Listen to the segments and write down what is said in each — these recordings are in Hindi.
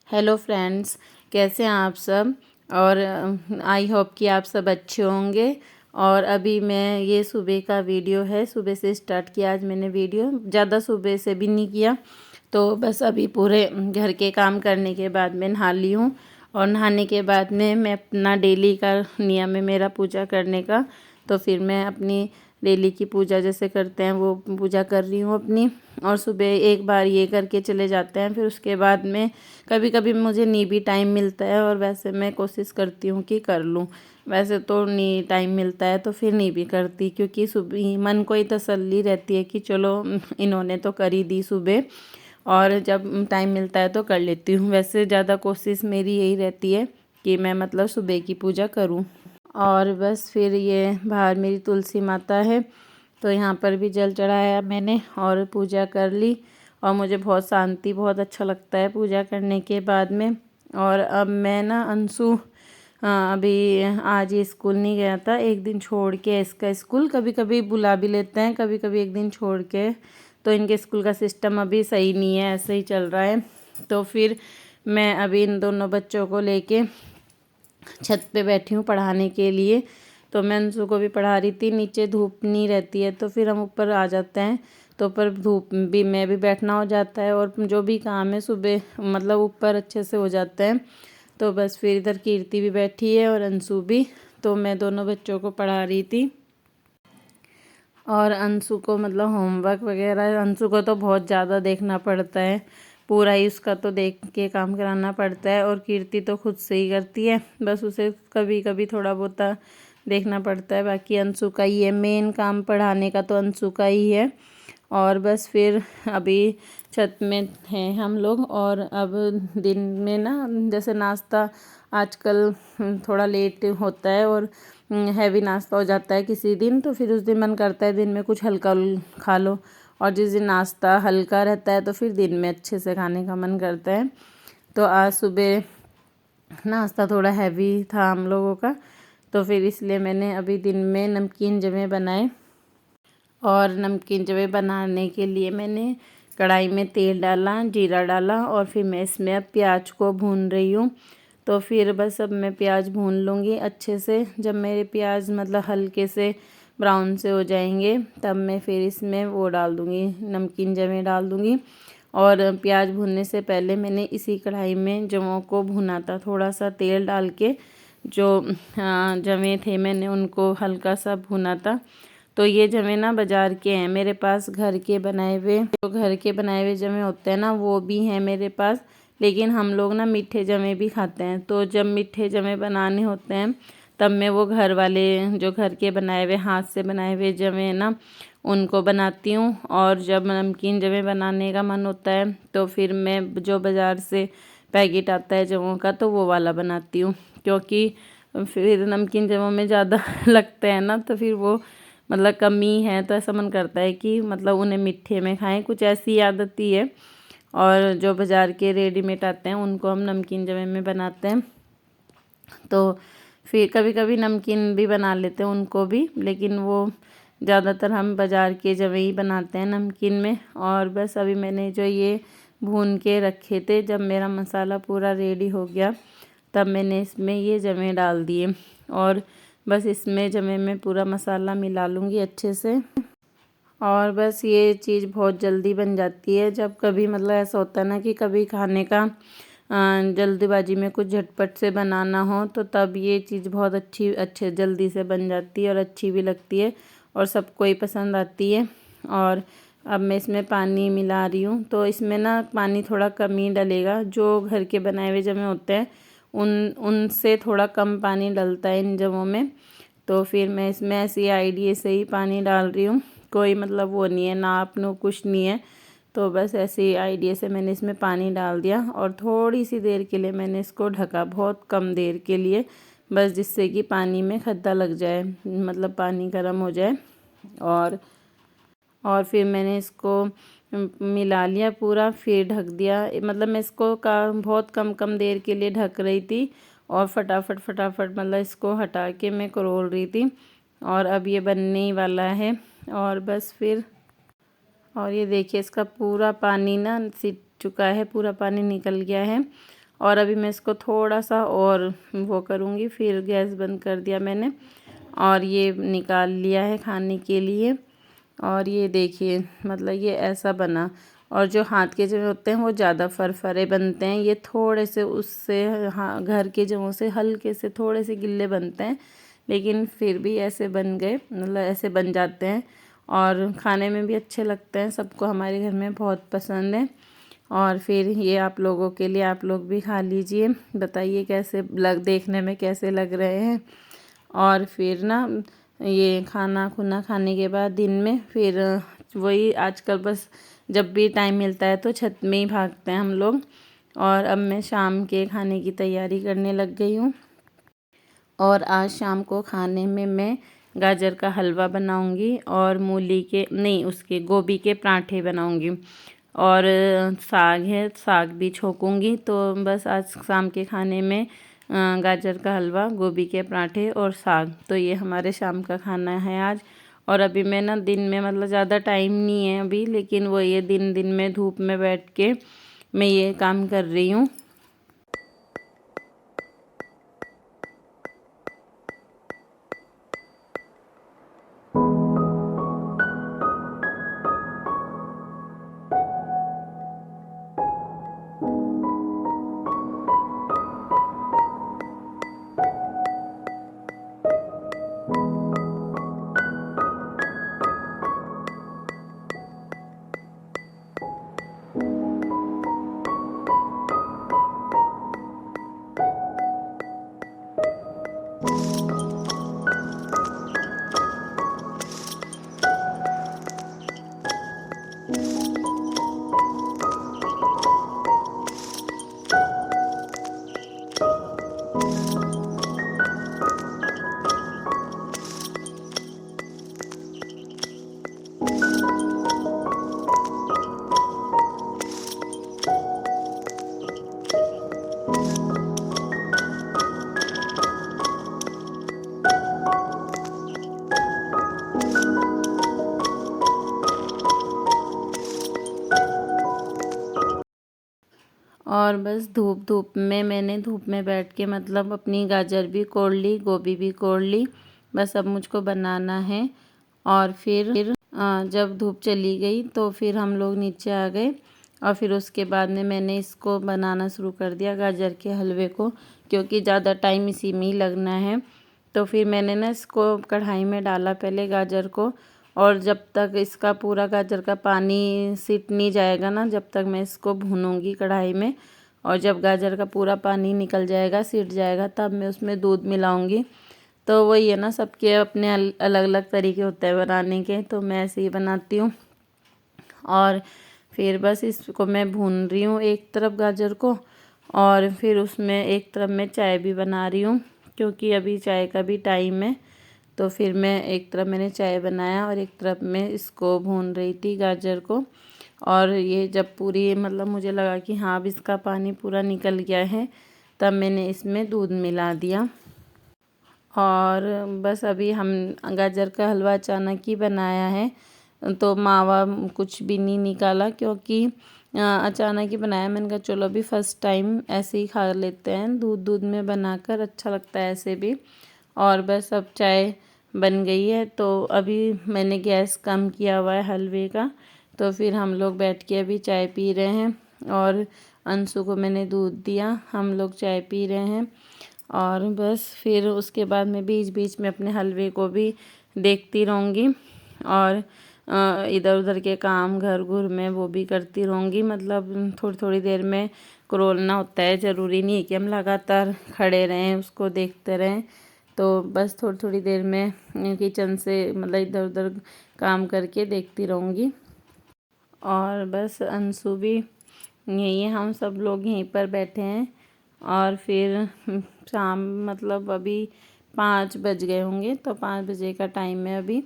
हेलो फ्रेंड्स, कैसे हैं आप सब। और आई होप कि आप सब अच्छे होंगे। और अभी मैं ये सुबह का वीडियो है, सुबह से स्टार्ट किया आज मैंने वीडियो। ज़्यादा सुबह से भी नहीं किया, तो बस अभी पूरे घर के काम करने के बाद मैं नहा ली हूँ। और नहाने के बाद में मैं अपना डेली का नियम है मेरा पूजा करने का, तो फिर मैं अपनी डेली की पूजा जैसे करते हैं वो पूजा कर रही हूँ अपनी। और सुबह एक बार ये करके चले जाते हैं, फिर उसके बाद में कभी कभी मुझे नहीं भी टाइम मिलता है, और वैसे मैं कोशिश करती हूँ कि कर लूँ। वैसे तो नहीं टाइम मिलता है तो फिर नहीं भी करती, क्योंकि सुबह मन को ही तसल्ली रहती है कि चलो इन्होंने तो कर ही दी सुबह, और जब टाइम मिलता है तो कर लेती हूँ। वैसे ज़्यादा कोशिश मेरी यही रहती है कि मैं मतलब सुबह की पूजा करूँ। और बस फिर ये बाहर मेरी तुलसी माता है, तो यहाँ पर भी जल चढ़ाया मैंने और पूजा कर ली। और मुझे बहुत शांति, बहुत अच्छा लगता है पूजा करने के बाद में। और अब मैं ना अंशु अभी आज ये स्कूल नहीं गया था, एक दिन छोड़ के इसका स्कूल, कभी कभी बुला भी लेते हैं, कभी कभी एक दिन छोड़ के। तो इनके स्कूल का सिस्टम अभी सही नहीं है, ऐसे ही चल रहा है। तो फिर मैं अभी इन दोनों बच्चों को लेके छत पे बैठी हूँ पढ़ाने के लिए। तो मैं अंशु को भी पढ़ा रही थी, नीचे धूप नहीं रहती है तो फिर हम ऊपर आ जाते हैं, तो ऊपर धूप भी में भी बैठना हो जाता है, और जो भी काम है सुबह मतलब ऊपर अच्छे से हो जाता है। तो बस फिर इधर कीर्ति भी बैठी है और अंशु भी, तो मैं दोनों बच्चों को पढ़ा रही थी। और अंशु को मतलब होमवर्क वगैरह, अंशु को तो बहुत ज़्यादा देखना पड़ता है, पूरा ही उसका तो देख के काम कराना पड़ता है। और कीर्ति तो खुद से ही करती है, बस उसे कभी कभी थोड़ा बहुत देखना पड़ता है। बाकी अंशु का ही है मेन काम, पढ़ाने का तो अंशु का ही है। और बस फिर अभी छत में हैं हम लोग। और अब दिन में ना जैसे नाश्ता आजकल थोड़ा लेट होता है, और हैवी नाश्ता हो जाता है किसी दिन, तो फिर उस दिन मन करता है दिन में कुछ हल्का खा लो। और जिस दिन नाश्ता हल्का रहता है तो फिर दिन में अच्छे से खाने का मन करता है। तो आज सुबह नाश्ता थोड़ा हैवी था हम लोगों का, तो फिर इसलिए मैंने अभी दिन में नमकीन जवे बनाए। और नमकीन जवे बनाने के लिए मैंने कढ़ाई में तेल डाला, जीरा डाला, और फिर मैं इसमें अब प्याज को भून रही हूँ। तो फिर बस अब मैं प्याज भून लूँगी अच्छे से। जब मेरे प्याज मतलब हल्के से ब्राउन से हो जाएंगे, तब मैं फिर इसमें वो डाल दूँगी, नमकीन जवे डाल दूँगी। और प्याज भूनने से पहले मैंने इसी कढ़ाई में जवों को भुना था, थोड़ा सा तेल डाल के। जो जवे थे मैंने उनको हल्का सा भुना था। तो ये जवे ना बाज़ार के हैं मेरे पास, घर के बनाए हुए, जो घर के बनाए हुए जवे होते हैं ना वो भी हैं मेरे पास। लेकिन हम लोग ना मीठे जवे भी खाते हैं, तो जब मीठे जवे बनाने होते हैं तब मैं वो घर वाले जो घर के बनाए हुए हाथ से बनाए हुए जवे हैं ना उनको बनाती हूँ। और जब नमकीन जवे बनाने का मन होता है तो फिर मैं जो बाज़ार से पैकेट आता है जवों का तो वो वाला बनाती हूँ, क्योंकि फिर नमकीन जवों में ज़्यादा लगते हैं ना, तो फिर वो मतलब कमी है, तो ऐसा मन करता है कि मतलब उन्हें मीठे में खाएं, कुछ ऐसी आदत ही है। और जो बाज़ार के रेडीमेड आते हैं उनको हम नमकीन जवे में बनाते हैं। तो फिर कभी कभी नमकीन भी बना लेते हैं उनको भी, लेकिन वो ज़्यादातर हम बाज़ार के जवे ही बनाते हैं नमकीन में। और बस अभी मैंने जो ये भून के रखे थे, जब मेरा मसाला पूरा रेडी हो गया तब मैंने इसमें ये जवे डाल दिए। और बस इसमें जमे में पूरा मसाला मिला लूँगी अच्छे से। और बस ये चीज़ बहुत जल्दी बन जाती है। जब कभी मतलब ऐसा होता है ना कि कभी खाने का जल्दीबाजी में कुछ झटपट से बनाना हो, तो तब ये चीज़ बहुत अच्छे जल्दी से बन जाती है और अच्छी भी लगती है और सबको ही पसंद आती है। और अब मैं इसमें पानी मिला रही हूँ, तो इसमें ना पानी थोड़ा कम ही डलेगा। जो घर के बनाए हुए जमे होते हैं उनसे थोड़ा कम पानी डलता है इन जवों में। तो फिर मैं इसमें ऐसी आइडिया से ही पानी डाल रही हूँ, कोई मतलब वो नहीं है, नाप नो कुछ नहीं है। तो बस ऐसे ही आइडिया से मैंने इसमें पानी डाल दिया और थोड़ी सी देर के लिए मैंने इसको ढका, बहुत कम देर के लिए, बस जिससे कि पानी में खद्दा लग जाए, मतलब पानी गर्म हो जाए। और फिर मैंने इसको मिला लिया पूरा, फिर ढक दिया। मतलब मैं इसको बहुत कम कम देर के लिए ढक रही थी और फटाफट फटाफट मतलब इसको हटा के मैं करोल रही थी। और अब ये बनने ही वाला है। और बस फिर और ये देखिए इसका पूरा पानी ना सिट चुका है, पूरा पानी निकल गया है। और अभी मैं इसको थोड़ा सा और वो करूँगी। फिर गैस बंद कर दिया मैंने और ये निकाल लिया है खाने के लिए। और ये देखिए मतलब ये ऐसा बना। और जो हाथ के जवे होते हैं वो ज़्यादा फरफरे बनते हैं, ये थोड़े से उससे हाँ घर के जवों से हल्के से थोड़े से गिल्ले बनते हैं, लेकिन फिर भी ऐसे बन गए, मतलब ऐसे बन जाते हैं और खाने में भी अच्छे लगते हैं। सबको हमारे घर में बहुत पसंद है। और फिर ये आप लोगों के लिए, आप लोग भी खा लीजिए, बताइए कैसे देखने में कैसे लग रहे हैं। और फिर ना ये खाना खुना खाने के बाद दिन में फिर वही आजकल बस जब भी टाइम मिलता है तो छत में ही भागते हैं हम लोग। और अब मैं शाम के खाने की तैयारी करने लग गई हूँ। और आज शाम को खाने में मैं गाजर का हलवा बनाऊंगी और मूली के नहीं, उसके गोभी के पराठे बनाऊंगी। और साग है, साग भी छोकूंगी। तो बस आज शाम के खाने में गाजर का हलवा, गोभी के पराठे और साग, तो ये हमारे शाम का खाना है आज। और अभी मैं ना दिन में मतलब ज़्यादा टाइम नहीं है अभी, लेकिन वो ये दिन दिन में धूप में बैठ के मैं ये काम कर रही हूँ। और बस धूप धूप में मैंने धूप में बैठ के मतलब अपनी गाजर भी कोड़ ली, गोभी भी कोड़ ली। बस अब मुझको बनाना है। और फिर जब धूप चली गई तो फिर हम लोग नीचे आ गए। और फिर उसके बाद में मैंने इसको बनाना शुरू कर दिया, गाजर के हलवे को, क्योंकि ज़्यादा टाइम इसी में ही लगना है। तो फिर मैंने ना इसको कढ़ाई में डाला पहले गाजर को। और जब तक इसका पूरा गाजर का पानी सिट नहीं जाएगा ना, जब तक मैं इसको भूनूंगी कढ़ाई में। और जब गाजर का पूरा पानी निकल जाएगा, सिट जाएगा, तब मैं उसमें दूध मिलाऊंगी। तो वही है ना, सबके अपने अलग अलग तरीके होते हैं बनाने के, तो मैं ऐसे ही बनाती हूँ। और फिर बस इसको मैं भून रही हूँ एक तरफ गाजर को, और फिर उसमें एक तरफ मैं चाय भी बना रही हूँ, क्योंकि अभी चाय का भी टाइम है। तो फिर मैं एक तरफ मैंने चाय बनाया और एक तरफ मैं इसको भून रही थी गाजर को। और ये जब पूरी मतलब मुझे लगा कि हाँ अब इसका पानी पूरा निकल गया है, तब मैंने इसमें दूध मिला दिया। और बस अभी हम गाजर का हलवा अचानक ही बनाया है, तो मावा कुछ भी नहीं निकाला, क्योंकि अचानक ही बनाया। मैंने कहा चलो अभी फ़र्स्ट टाइम ऐसे ही खा लेते हैं, दूध दूध में बनाकर अच्छा लगता है ऐसे भी। और बस अब चाय बन गई है, तो अभी मैंने गैस कम किया हुआ है हलवे का। तो फिर हम लोग बैठ के अभी चाय पी रहे हैं। और अंशु को मैंने दूध दिया, हम लोग चाय पी रहे हैं। और बस फिर उसके बाद मैं बीच बीच में अपने हलवे को भी देखती रहूँगी। और इधर उधर के काम घर घुर में वो भी करती रहूँगी। मतलब थोड़ी थोड़ी देर में क्रोलना होता है, ज़रूरी नहीं है कि हम लगातार खड़े रहें उसको देखते रहें। तो बस थोड़ी थोड़ी देर में किचन से मतलब इधर उधर काम करके देखती रहूँगी। और बस अंशु भी यही है, हम सब लोग यहीं पर बैठे हैं। और फिर शाम मतलब अभी 5 बज गए होंगे, तो 5 बजे का टाइम है अभी।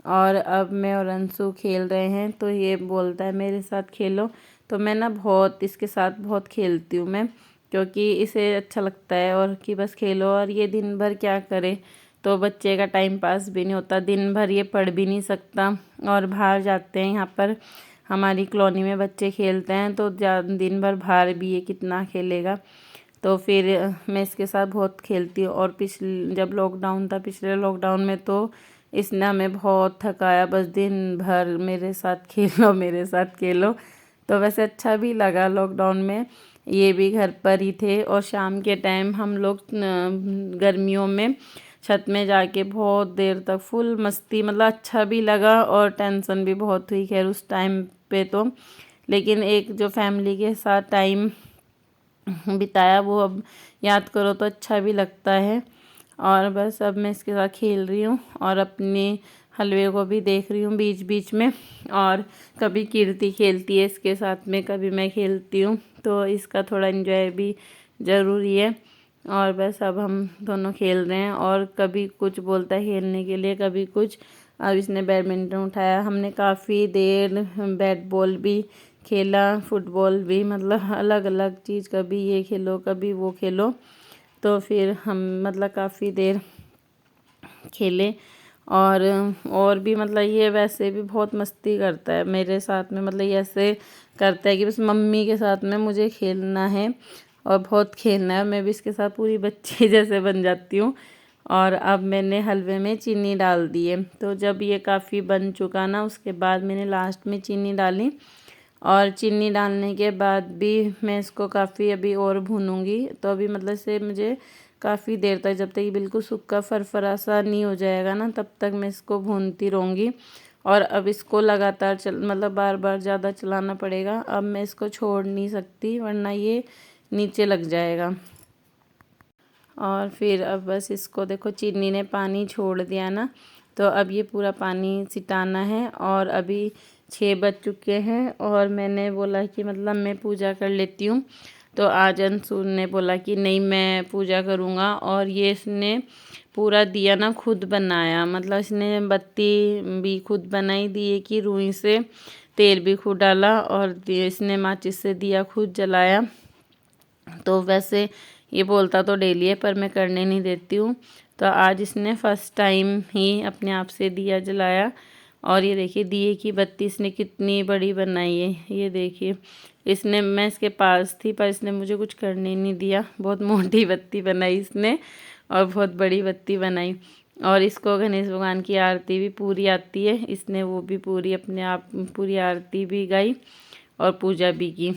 और अब मैं और अंशु खेल रहे हैं, तो ये बोलता है मेरे साथ खेलो। तो मैं ना बहुत इसके साथ बहुत खेलती हूँ मैं, क्योंकि इसे अच्छा लगता है और कि बस खेलो। और ये दिन भर क्या करे, तो बच्चे का टाइम पास भी नहीं होता, दिन भर ये पढ़ भी नहीं सकता। और बाहर जाते हैं यहाँ पर हमारी कॉलोनी में बच्चे खेलते हैं तो दिन भर बाहर भी ये कितना खेलेगा। तो फिर मैं इसके साथ बहुत खेलती हूँ। और जब लॉकडाउन था, पिछले लॉकडाउन में, तो इसने हमें बहुत थकाया, बस दिन भर मेरे साथ खेलो मेरे साथ खेलो। तो वैसे अच्छा भी लगा लॉकडाउन में, ये भी घर पर ही थे। और शाम के टाइम हम लोग गर्मियों में छत में जाके बहुत देर तक फुल मस्ती, मतलब अच्छा भी लगा और टेंशन भी बहुत हुई खैर उस टाइम पे तो। लेकिन एक जो फैमिली के साथ टाइम बिताया वो अब याद करो तो अच्छा भी लगता है। और बस अब मैं इसके साथ खेल रही हूँ और अपने हलवे को भी देख रही हूँ बीच बीच में। और कभी कीर्ति खेलती है इसके साथ में, कभी मैं खेलती हूँ, तो इसका थोड़ा एंजॉय भी ज़रूरी है। और बस अब हम दोनों खेल रहे हैं और कभी कुछ बोलता है खेलने के लिए, कभी कुछ। अब इसने बैडमिंटन उठाया, हमने काफ़ी देर बैट बॉल भी खेला, फुटबॉल भी, मतलब अलग अलग चीज़, कभी ये खेलो कभी वो खेलो। तो फिर हम मतलब काफ़ी देर खेले। और भी मतलब ये वैसे भी बहुत मस्ती करता है मेरे साथ में, मतलब ये ऐसे करता है कि बस मम्मी के साथ में मुझे खेलना है और बहुत खेलना है। मैं भी इसके साथ पूरी बच्ची जैसे बन जाती हूँ। और अब मैंने हलवे में चीनी डाल दी है, तो जब ये काफ़ी बन चुका ना, उसके बाद मैंने लास्ट में चीनी डाली। और चीनी डालने के बाद भी मैं इसको काफ़ी अभी और भूनूंगी। तो अभी मतलब से मुझे काफ़ी देर तक, जब तक ये बिल्कुल सूखा फरफरा सा नहीं हो जाएगा ना, तब तक मैं इसको भूनती रहूँगी। और अब इसको लगातार मतलब बार बार ज़्यादा चलाना पड़ेगा। अब मैं इसको छोड़ नहीं सकती वरना ये नीचे लग जाएगा। और फिर अब बस इसको देखो, चीनी ने पानी छोड़ दिया ना, तो अब ये पूरा पानी सिटाना है। और अभी 6 बज चुके हैं और मैंने बोला कि मतलब मैं पूजा कर लेती हूँ। तो आज अंशु ने बोला कि नहीं मैं पूजा करूँगा। और ये इसने पूरा दिया ना खुद बनाया, मतलब इसने बत्ती भी खुद बनाई, दिए की रुई से तेल भी खुद डाला और इसने माचिस से दिया खुद जलाया। तो वैसे ये बोलता तो डेली है पर मैं करने नहीं देती हूँ। तो आज इसने फर्स्ट टाइम ही अपने आप से दिया जलाया। और ये देखिए दिए की बत्ती इसने कितनी बड़ी बनाई है, ये देखिए। मैं इसके पास थी पर इसने मुझे कुछ करने नहीं दिया, बहुत मोटी बत्ती बनाई इसने और बहुत बड़ी बत्ती बनाई। और इसको गणेश भगवान की आरती भी पूरी आती है, इसने वो भी पूरी अपने आप पूरी आरती भी गाई और पूजा भी की।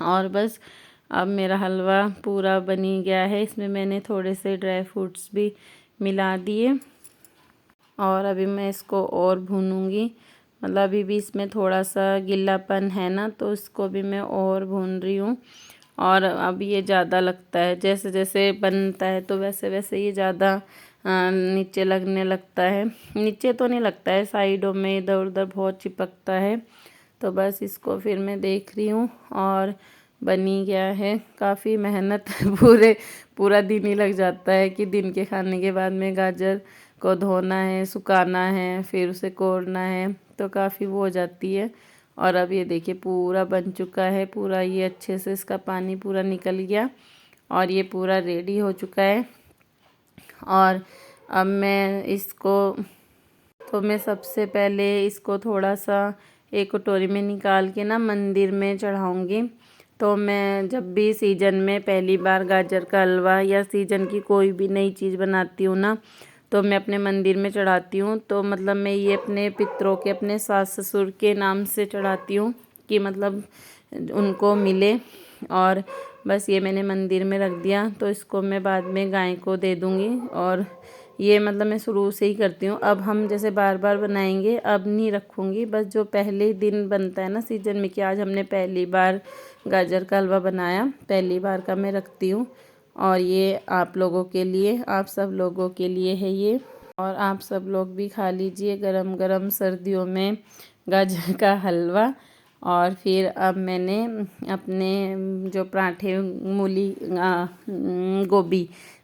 और बस अब मेरा हलवा पूरा बनी गया है, इसमें मैंने थोड़े से ड्राई फ्रूट्स भी मिला दिए। और अभी मैं इसको और भूनूंगी, मतलब अभी भी इसमें थोड़ा सा गिल्लापन है ना, तो इसको भी मैं और भून रही हूँ। और अब ये ज़्यादा लगता है, जैसे जैसे बनता है तो वैसे वैसे ये ज़्यादा नीचे लगने लगता है। नीचे तो नहीं लगता है, साइडों में इधर उधर बहुत चिपकता है। तो बस इसको फिर मैं देख रही हूँ और बनी गया है। काफ़ी मेहनत पूरा दिन ही लग जाता है कि दिन के खाने के बाद में गाजर को धोना है, सुखाना है, फिर उसे कोड़ना है, तो काफ़ी वो हो जाती है। और अब ये देखिए पूरा बन चुका है, पूरा ये अच्छे से इसका पानी पूरा निकल गया और ये पूरा रेडी हो चुका है। और अब मैं इसको, तो मैं सबसे पहले इसको थोड़ा सा एक कटोरी में निकाल के ना मंदिर में चढ़ाऊँगी। तो मैं जब भी सीजन में पहली बार गाजर का हलवा या सीजन की कोई भी नई चीज़ बनाती हूँ ना, तो मैं अपने मंदिर में चढ़ाती हूँ। तो मतलब मैं ये अपने पितरों के, अपने सास ससुर के नाम से चढ़ाती हूँ कि मतलब उनको मिले। और बस ये मैंने मंदिर में रख दिया, तो इसको मैं बाद में गाय को दे दूँगी। और ये मतलब मैं शुरू से ही करती हूँ। अब हम जैसे बार बार बनाएंगे अब नहीं रखूँगी, बस जो पहले दिन बनता है ना सीजन में कि आज हमने पहली बार गाजर का हलवा बनाया, पहली बार का मैं रखती हूँ। और ये आप लोगों के लिए, आप सब लोगों के लिए है ये। और आप सब लोग भी खा लीजिए गरम गरम सर्दियों में गाजर का हलवा। और फिर अब मैंने अपने जो पराठे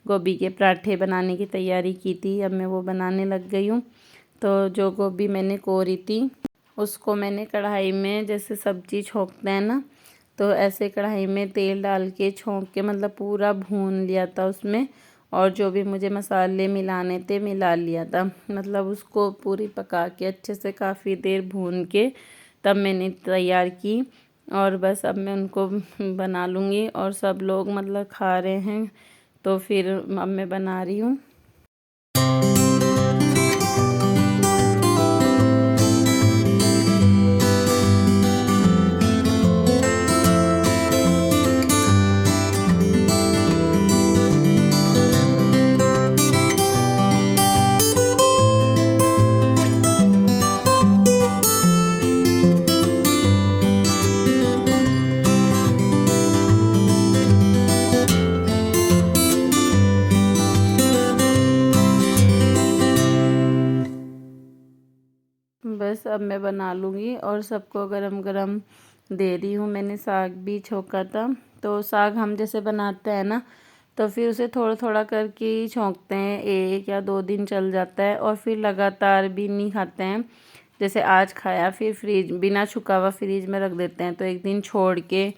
गोभी के पराठे बनाने की तैयारी की थी, अब मैं वो बनाने लग गई हूँ। तो जो गोभी मैंने कोरी थी उसको मैंने कढ़ाई में जैसे सब्जी छोंकते हैं ना, तो ऐसे कढ़ाई में तेल डाल के छोंक के मतलब पूरा भून लिया था उसमें। और जो भी मुझे मसाले मिलाने थे मिला लिया था, मतलब उसको पूरी पका के अच्छे से काफ़ी देर भून के तब मैंने तैयार की। और बस अब मैं उनको बना लूँगी और सब लोग मतलब खा रहे हैं, तो फिर अब मैं बना रही हूँ। बस अब मैं बना लूँगी और सबको गरम गरम दे रही हूँ। मैंने साग भी छोंका था, तो साग हम जैसे बनाते हैं ना, तो फिर उसे थोड़ा थोड़ा करके ही छोंकते हैं, 1 या 2 दिन चल जाता है और फिर लगातार भी नहीं खाते हैं। जैसे आज खाया फिर फ्रिज बिना छुका हुआ फ्रिज में रख देते हैं, तो एक दिन छोड़ के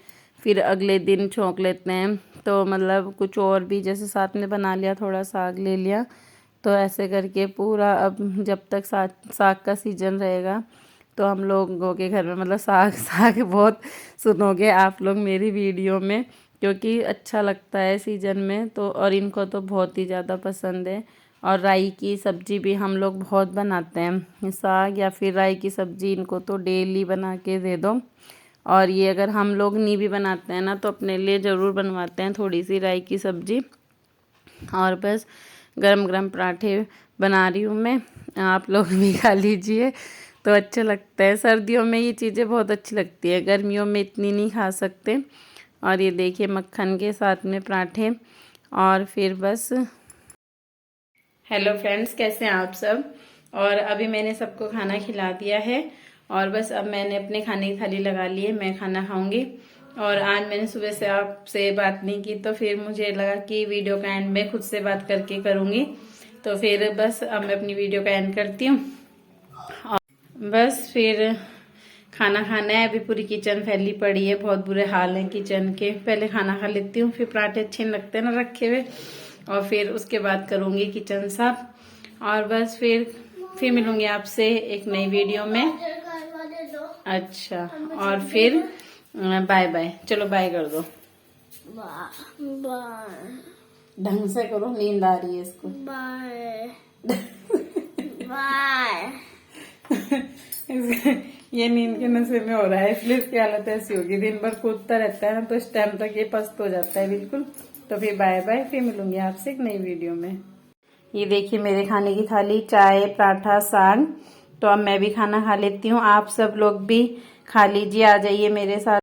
फिर अगले दिन छोंक लेते हैं। तो मतलब कुछ और भी जैसे साथ में बना लिया, थोड़ा साग ले लिया, तो ऐसे करके पूरा अब जब तक साग का सीज़न रहेगा तो हम लोगों के घर में मतलब साग साग बहुत सुनोगे आप लोग मेरी वीडियो में, क्योंकि अच्छा लगता है सीज़न में तो। और इनको तो बहुत ही ज़्यादा पसंद है। और राई की सब्ज़ी भी हम लोग बहुत बनाते हैं, साग या फिर राई की सब्ज़ी इनको तो डेली बना के दे दो। और ये अगर हम लोग नहीं भी बनाते हैं ना, तो अपने लिए ज़रूर बनवाते हैं थोड़ी सी राई की सब्ज़ी। और बस गरम गरम पराठे बना रही हूँ मैं, आप लोग भी खा लीजिए, तो अच्छा लगता है। सर्दियों में ये चीज़ें बहुत अच्छी लगती है, गर्मियों में इतनी नहीं खा सकते। और ये देखिए मक्खन के साथ में पराठे। और फिर बस हेलो फ्रेंड्स, कैसे हैं आप सब। और अभी मैंने सबको खाना खिला दिया है और बस अब मैंने अपने खाने की थाली लगा ली है, मैं खाना खाऊंगी। और आज मैंने सुबह से आपसे बात नहीं की, तो फिर मुझे लगा कि वीडियो का एंड मैं खुद से बात करके करूंगी। तो फिर बस अब मैं अपनी वीडियो का एंड करती हूँ और बस फिर खाना खाना है। अभी पूरी किचन फैली पड़ी है, बहुत बुरे हाल हैं किचन के। पहले खाना खा लेती हूँ, फिर पराठे अच्छे नहीं लगते ना रखे हुए, और फिर उसके बाद करूँगी किचन साफ। और बस फिर मिलूंगी आपसे एक नई वीडियो में। अच्छा, और फिर बाय बाय। चलो बाय कर दो, ढंग से करो, नींद आ रही है इसको। Bye bye. ये नींद के नशे में हो रहा है, इसलिए इसकी हालत ऐसी होगी। दिन भर कूदता रहता है ना, तो इस टाइम तक ये पस्त हो जाता है बिल्कुल। तो फिर बाय बाय, फिर मिलूंगी आपसे एक नई वीडियो में। ये देखिए मेरे खाने की थाली, चाय, पराठा, साग। तो अब मैं भी खाना खा लेती हूँ, आप सब लोग भी खा लीजिए, आ जाइए मेरे साथ।